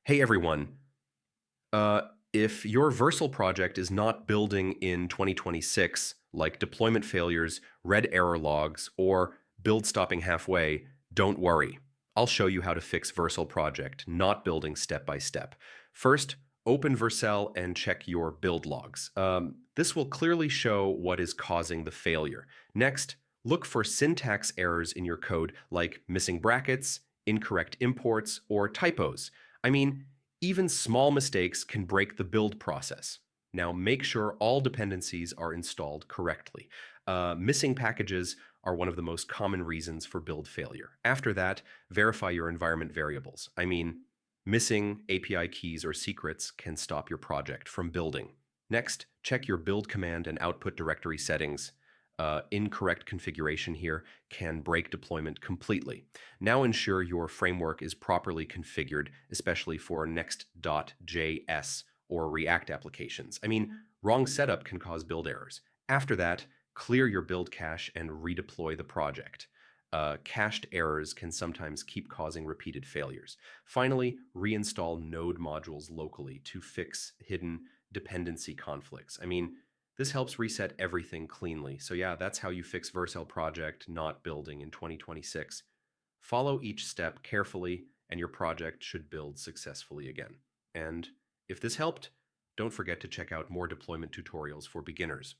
Hey everyone. Uh, if your Vercel project is not building in 2026, like deployment failures, red error logs, or build stopping halfway, don't worry. I'll show you how to fix Vercel project, not building step by step. First, open Vercel and check your build logs. This will clearly show what is causing the failure. Next, look for syntax errors in your code, like missing brackets, incorrect imports, or typos. I mean, even small mistakes can break the build process. Now, make sure all dependencies are installed correctly. Missing packages are one of the most common reasons for build failure. After that, verify your environment variables. I mean, missing API keys or secrets can stop your project from building. Next, check your build command and output directory settings. Incorrect configuration here can break deployment completely. Now ensure your framework is properly configured, especially for Next.js or React applications. I mean, wrong setup can cause build errors. After that, clear your build cache and redeploy the project. Cached errors can sometimes keep causing repeated failures. Finally, reinstall Node modules locally to fix hidden dependency conflicts. I mean, this helps reset everything cleanly. So yeah, that's how you fix Vercel project not building in 2026. Follow each step carefully and your project should build successfully again. And if this helped, don't forget to check out more deployment tutorials for beginners.